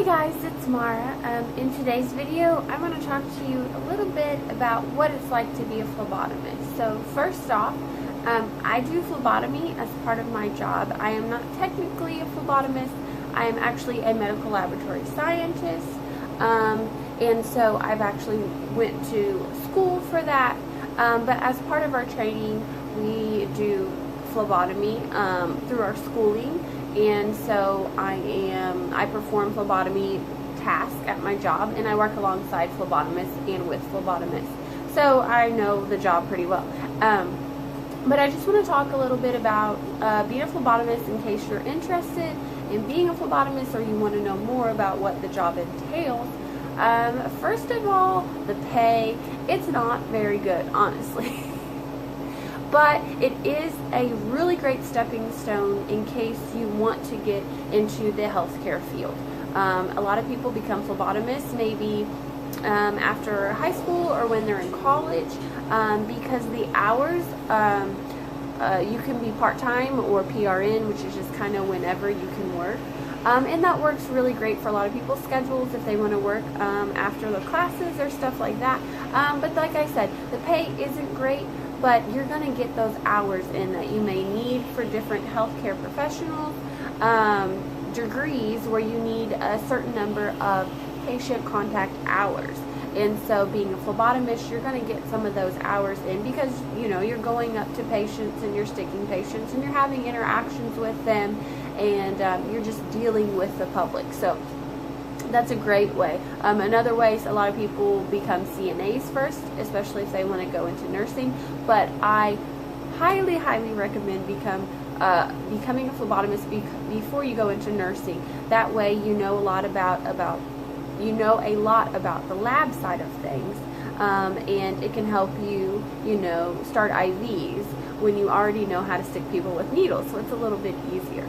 Hi guys, it's Maura. In today's video, I want to talk to you a little bit about what it's like to be a phlebotomist. So first off, I do phlebotomy as part of my job. I am not technically a phlebotomist. I am actually a medical laboratory scientist. And so I've actually went to school for that. But as part of our training, we do phlebotomy through our schooling. And so I perform phlebotomy tasks at my job, and I work alongside phlebotomists and with phlebotomists. So I know the job pretty well. But I just want to talk a little bit about being a phlebotomist in case you're interested in being a phlebotomist or you want to know more about what the job entails. First of all, the pay, it's not very good, honestly. But it is a really great stepping stone in case you want to get into the healthcare field. A lot of people become phlebotomists maybe after high school or when they're in college because the hours, you can be part-time or PRN, which is just kind of whenever you can work. And that works really great for a lot of people's schedules if they want to work after the classes or stuff like that. But like I said, the pay isn't great, but you're going to get those hours in that you may need for different healthcare professionals, degrees where you need a certain number of patient contact hours. And so being a phlebotomist, you're going to get some of those hours in because, you know, you're going up to patients and you're sticking patients and you're having interactions with them and you're just dealing with the public. So that's a great way. Another way is a lot of people become CNAs first, especially if they want to go into nursing. But I highly, highly recommend becoming a phlebotomist before you go into nursing. That way, you know a lot about the lab side of things, and it can help you, start IVs when you already know how to stick people with needles. So it's a little bit easier.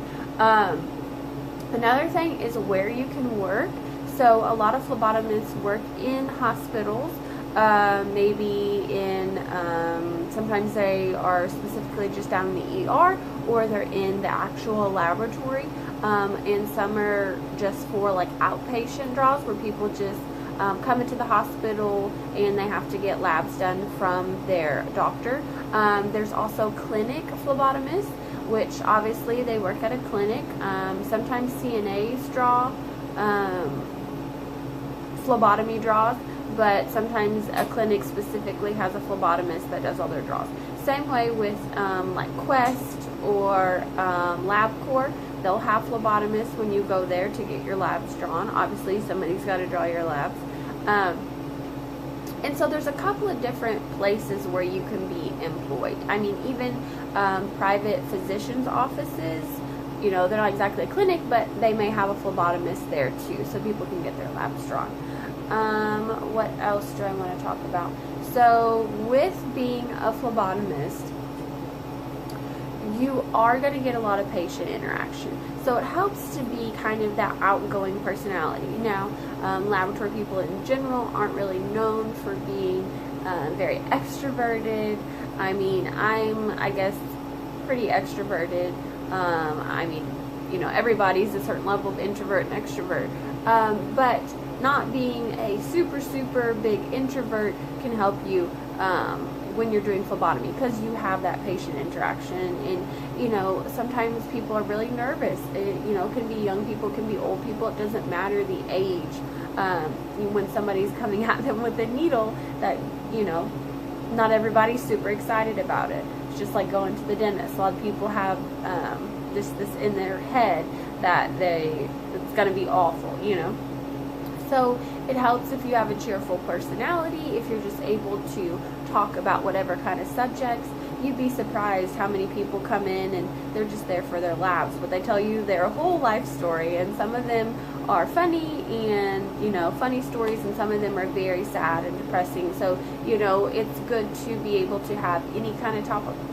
Another thing is where you can work. So a lot of phlebotomists work in hospitals, maybe in, sometimes they are specifically just down in the ER, or they're in the actual laboratory, and some are just for like outpatient draws where people just come into the hospital and they have to get labs done from their doctor. There's also clinic phlebotomists, which obviously they work at a clinic. Sometimes CNAs draw phlebotomy draws, but sometimes a clinic specifically has a phlebotomist that does all their draws. Same way with like Quest or LabCorp, they'll have phlebotomists when you go there to get your labs drawn. Obviously somebody's got to draw your labs. And so there's a couple of different places where you can be employed. I mean, even private physicians' offices, they're not exactly a clinic, but they may have a phlebotomist there too, so people can get their labs drawn. What else do I want to talk about? So with being a phlebotomist, you are going to get a lot of patient interaction. So it helps to be kind of that outgoing personality. Now, laboratory people in general aren't really known for being very extroverted. I mean, I guess, pretty extroverted. Everybody's a certain level of introvert and extrovert. But not being a super, super big introvert can help you when you're doing phlebotomy because you have that patient interaction. And, sometimes people are really nervous. It can be young people, it can be old people. It doesn't matter the age. When somebody's coming at them with a needle, that, not everybody's super excited about it. It's just like going to the dentist. A lot of people have just this in their head that it's going to be awful, So it helps if you have a cheerful personality, if you're just able to talk about whatever kind of subjects. You'd be surprised how many people come in and they're just there for their labs, but they tell you their whole life story, and some of them are funny and, funny stories, and some of them are very sad and depressing. So, it's good to be able to have any kind of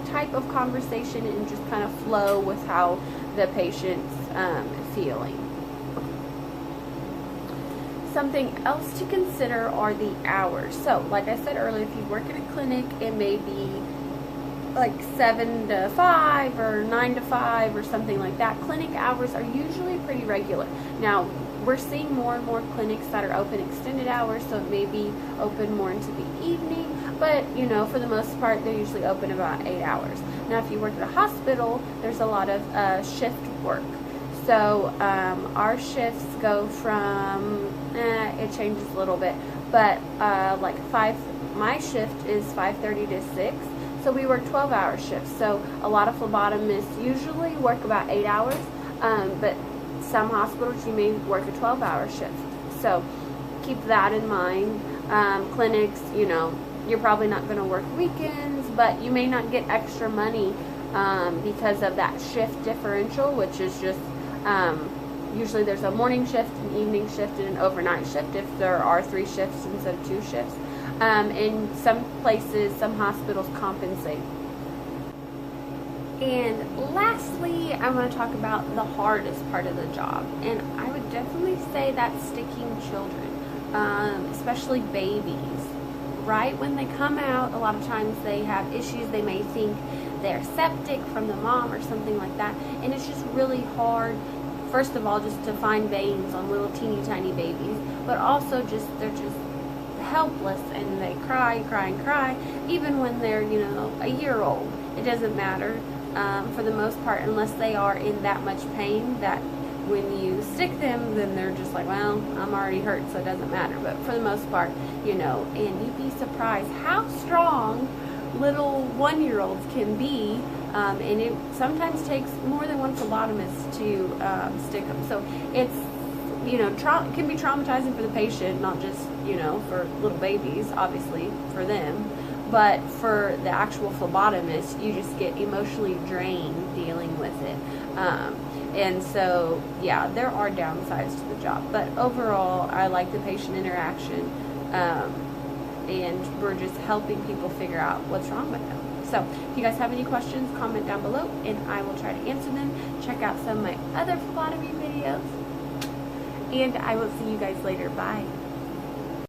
type of conversation and just kind of flow with how the patient's feeling. Something else to consider are the hours. So, like I said earlier, if you work in a clinic, it may be like 7 to 5 or 9 to 5 or something like that. Clinic hours are usually pretty regular. Now, we're seeing more and more clinics that are open extended hours, so it may be open more into the evening, but you know, for the most part, they're usually open about 8 hours. Now, if you work at a hospital, there's a lot of shift work. So our shifts go from, it changes a little bit, but like my shift is 5:30 to 6. So we work 12-hour shifts. So a lot of phlebotomists usually work about 8 hours, but some hospitals you may work a 12-hour shift. So keep that in mind. Clinics, you know, you're probably not going to work weekends, but you may not get extra money because of that shift differential, which is just usually there's a morning shift, an evening shift, and an overnight shift if there are 3 shifts instead of 2 shifts. In some places, some hospitals compensate. And lastly, I want to talk about the hardest part of the job. And I would definitely say that's sticking children, especially babies. Right when they come out, a lot of times they have issues. They may think they're septic from the mom or something like that. And it's just really hard, first of all, just to find veins on little teeny tiny babies. But also they're just helpless, and they cry, even when they're, you know, a year old. It doesn't matter. For the most part, unless they are in that much pain that when you stick them, then they're just like, well, I'm already hurt, so it doesn't matter. But for the most part, you know, and you'd be surprised how strong little 1-year-olds can be, and it sometimes takes more than one phlebotomist to stick them. So it's, you know, it can be traumatizing for the patient, not just, you know, for little babies, obviously, for them. But for the actual phlebotomist, you just get emotionally drained dealing with it. And so, yeah, there are downsides to the job. But overall, I like the patient interaction. And we're just helping people figure out what's wrong with them. So, if you guys have any questions, comment down below, and I will try to answer them. Check out some of my other phlebotomy videos. And I will see you guys later. Bye.